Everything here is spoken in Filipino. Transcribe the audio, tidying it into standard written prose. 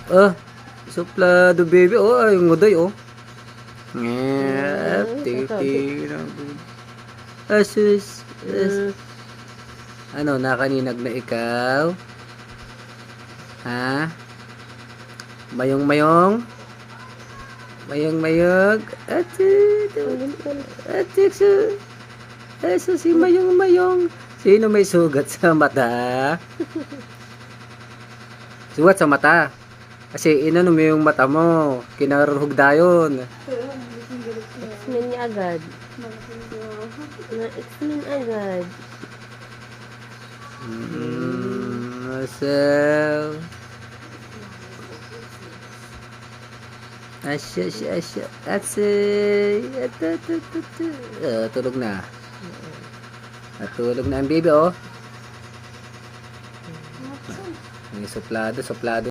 Ah, suplado baby. Oh, ay, nguday oh. Ngep, titig. Asus. Ano, nakaninag na ikaw? Ha? Mayong-mayong? Mayong-mayog? Eso si Mayong-mayong. Sino may sugat sa mata? Sugat sa mata. Kasi inano mo yung mata mo. Kinaruhugdayon. X-Men niya agad. X-Men agad. So, asya. Tulog na. Natulog na ang baby, oh. May suplado.